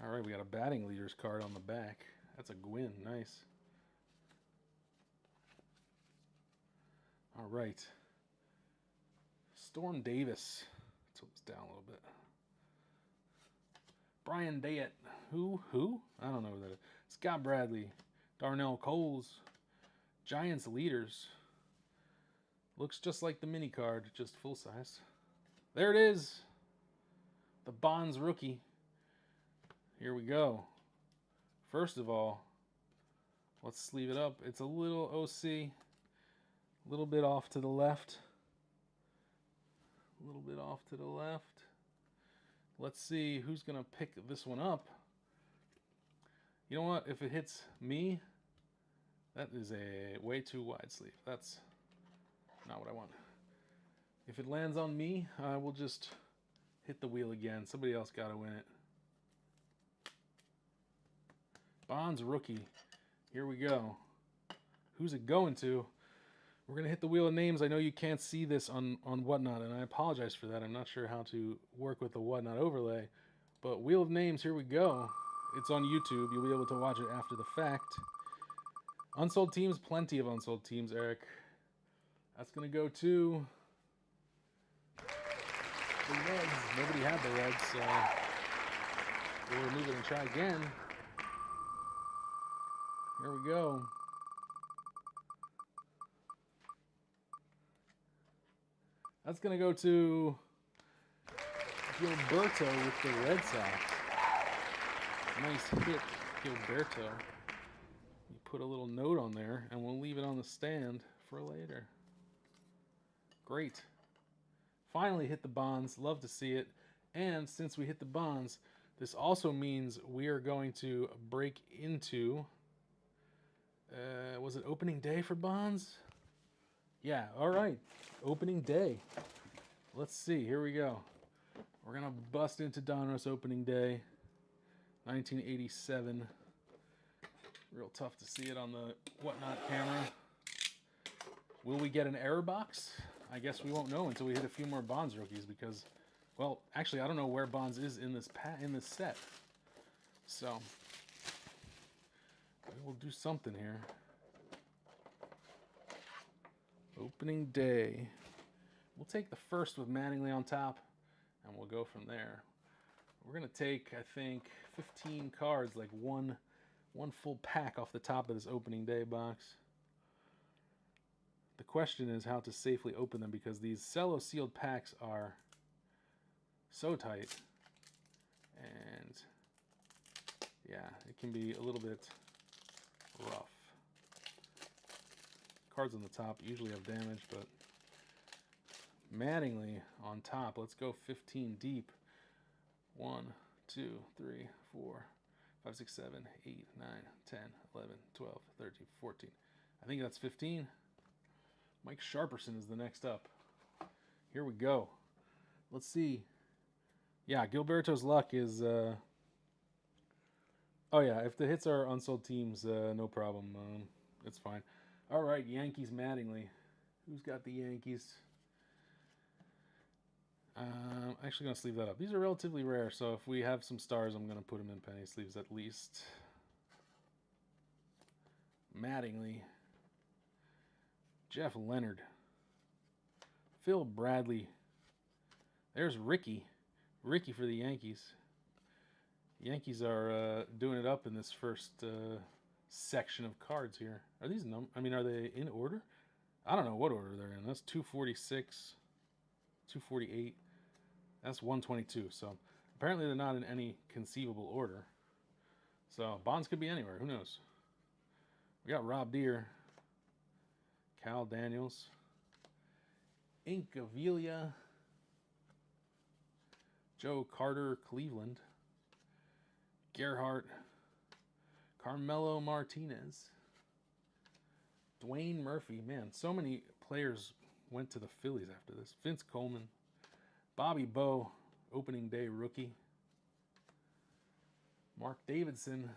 All right, we got a batting leaders card on the back. That's a Gwynn. Nice. All right. Storm Davis. Tilt this down a little bit. Brian Dayett. Who? I don't know who that is. Scott Bradley. Darnell Coles. Giants leaders. Looks just like the mini card, just full size. There it is. The Bonds rookie. Here we go. First of all, let's sleeve it up. It's a little OC. A little bit off to the left. A little bit off to the left. Let's see who's going to pick this one up. You know what? If it hits me, that is a way too wide sleeve. That's not what I want. If it lands on me, I will just hit the wheel again. Somebody else got to win it. Bonds rookie. Here we go. Who's it going to? We're going to hit the wheel of names. I know you can't see this on Whatnot, and I apologize for that. I'm not sure how to work with the Whatnot overlay. But wheel of names, here we go. It's on YouTube. You'll be able to watch it after the fact. Unsold teams, plenty of unsold teams, Eric. That's going to go to the Reds. Nobody had the Reds, so we'll remove it and try again. Here we go. That's going to go to Gilberto with the Red Sox. Nice hit, Gilberto. You put a little note on there, and we'll leave it on the stand for later. Great. Finally hit the Bonds. Love to see it. And since we hit the Bonds, this also means we are going to break into... was it opening day for Bonds? Yeah, all right. Opening day. Let's see. Here we go. We're going to bust into Donruss opening day. 1987. Real tough to see it on the Whatnot camera. Will we get an error box? I guess we won't know until we hit a few more Bonds rookies because, well, actually, I don't know where Bonds is in this set. So we'll do something here. Opening day. We'll take the first with Mattingly on top, and we'll go from there. We're gonna take, I think, 15 cards, like one full pack off the top of this opening day box. The question is how to safely open them, because these cello sealed packs are so tight, and yeah, it can be a little bit rough. Cards on the top usually have damage, but Mattingly on top. Let's go 15 deep. 1, 2, 3, 4, 5, 6, 7, 8, 9, 10, 11, 12, 13, 14. I think that's 15. Mike Sharperson is the next up. Here we go. Let's see. Yeah, Gilberto's luck is... oh yeah, if the hits are unsold teams, no problem. It's fine. All right, Yankees Mattingly. Who's got the Yankees? Actually going to sleeve that up. These are relatively rare, so if we have some stars, I'm going to put them in penny sleeves at least. Mattingly. Jeff Leonard. Phil Bradley. There's Ricky. Ricky for the Yankees. Yankees are doing it up in this first section of cards here. Are these are they in order? I don't know what order they're in. That's 246, 248. That's 122. So apparently they're not in any conceivable order. So Bonds could be anywhere. Who knows? We got Rob Deere, Cal Daniels, Incaviglia, Joe Carter, Cleveland, Gerhardt, Carmelo Martinez, Dwayne Murphy. Man, so many players went to the Phillies after this. Vince Coleman, Bobby Bowe, opening day rookie, Mark Davidson,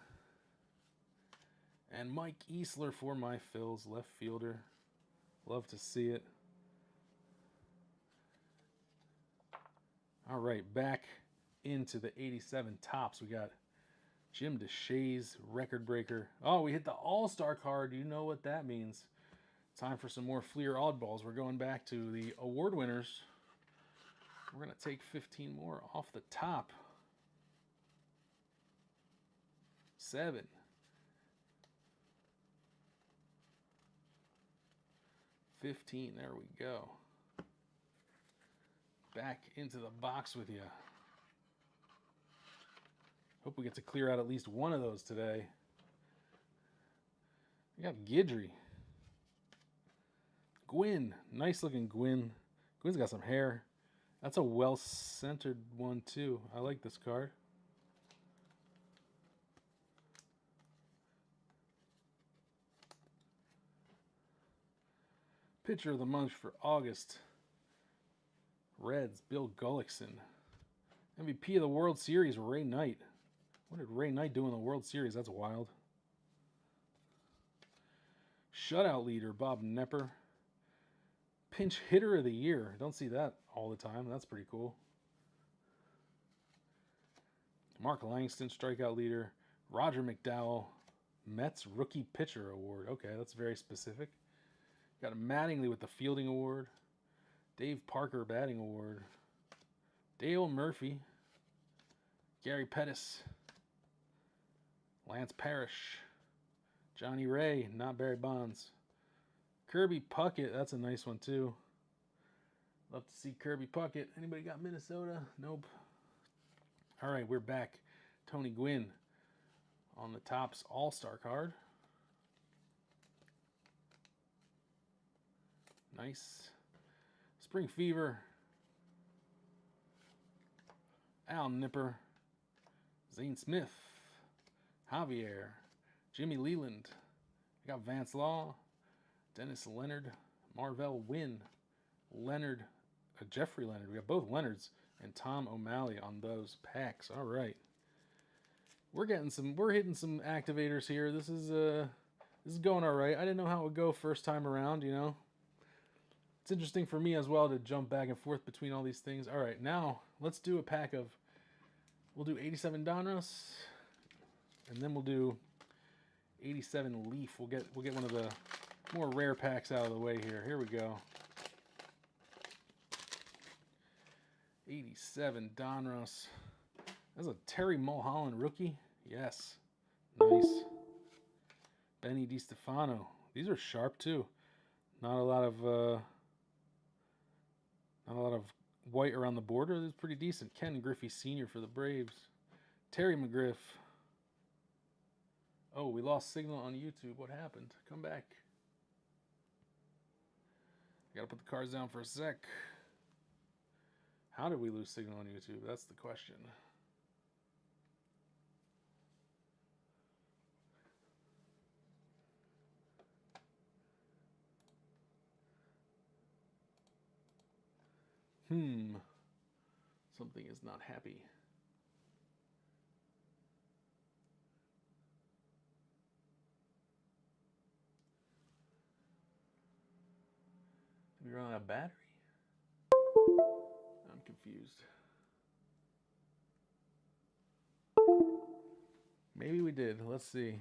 and Mike Easler for my Phils, left fielder. Love to see it. All right, back into the 87 tops. We got Jim DeShays, record breaker. Oh, we hit the All-Star card. You know what that means. Time for some more Fleer oddballs. We're going back to the award winners. We're going to take 15 more off the top. 7. 15. There we go. Back into the box with you. Hope we get to clear out at least one of those today. We got Guidry. Gwynn. Nice looking Gwynn. Gwynn's got some hair. That's a well-centered one too. I like this card. Pitcher of the month for August. Reds, Bill Gullickson. MVP of the World Series, Ray Knight. What did Ray Knight do in the World Series? That's wild. Shutout leader, Bob Nepper. Pinch hitter of the year. Don't see that all the time. That's pretty cool. Mark Langston, strikeout leader. Roger McDowell, Mets Rookie Pitcher Award. Okay, that's very specific. Got a Mattingly with the Fielding Award. Dave Parker Batting Award. Dale Murphy. Gary Pettis. Lance Parrish. Johnny Ray, not Barry Bonds. Kirby Puckett, that's a nice one too. Love to see Kirby Puckett. Anybody got Minnesota? Nope. All right, we're back. Tony Gwynn on the Topps All-Star card. Nice. Spring Fever. Al Nipper. Zane Smith. Javier. Jimmy Leland. I got Vance Law. Dennis Leonard. Marvell Wynn. Leonard. Jeffrey Leonard. We got both Leonards and Tom O'Malley on those packs. All right. We're hitting some activators here. This is going all right. I didn't know how it would go first time around, you know. It's interesting for me as well to jump back and forth between all these things. All right, now let's do a pack of, we'll do 87 Donruss, and then we'll do 87 Leaf. We'll get one of the more rare packs out of the way here. Here we go. 87 Donruss. That's a Terry Mulholland rookie. Yes, nice. Benny DiStefano. These are sharp too. Not a lot of white around the border. This is pretty decent. Ken Griffey Sr. for the Braves. Terry McGriff. Oh, we lost signal on YouTube. What happened? Come back. I gotta put the cards down for a sec. How did we lose signal on YouTube? That's the question. Something is not happy. Did we run out of battery? I'm confused. Maybe we did. Let's see.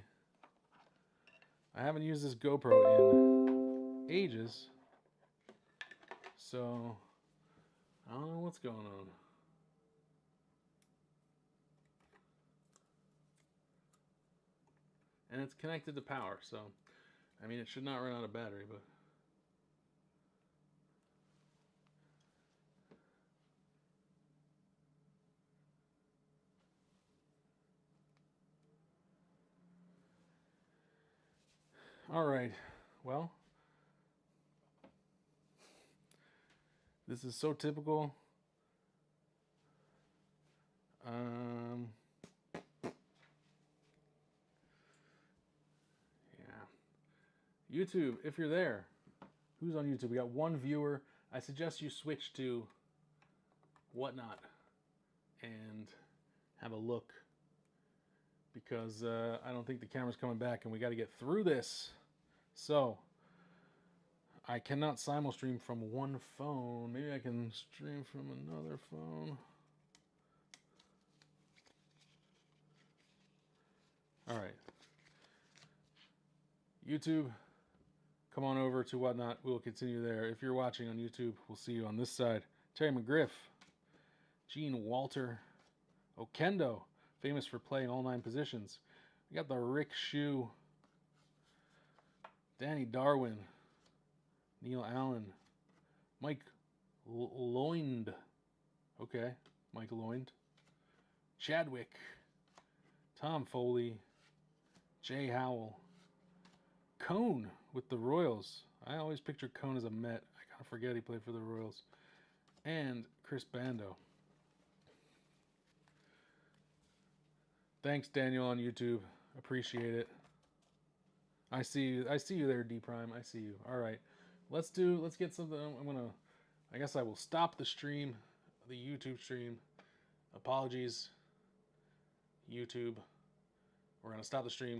I haven't used this GoPro in ages, so I don't know what's going on. And it's connected to power, so I mean, it should not run out of battery, but all right. Well, this is so typical. Yeah. YouTube, if you're there, who's on YouTube? We got one viewer. I suggest you switch to Whatnot and have a look, because I don't think the camera's coming back, and we got to get through this. So I cannot simul stream from one phone. Maybe I can stream from another phone. All right. YouTube, come on over to Whatnot. We'll continue there. If you're watching on YouTube, we'll see you on this side. Terry McGriff, Gene Walter, Okendo, famous for playing all 9 positions. We got the Rick Shue, Danny Darwin, Neil Allen, Mike Loind. Okay, Mike Loind. Chadwick, Tom Foley, Jay Howell, Cone with the Royals. I always picture Cone as a Met. I kind of forget he played for the Royals. And Chris Bando. Thanks, Daniel, on YouTube. Appreciate it. I see you there, D Prime. I see you. All right. Let's get something. I guess I will stop the stream, the YouTube stream. Apologies, YouTube. We're gonna stop the stream.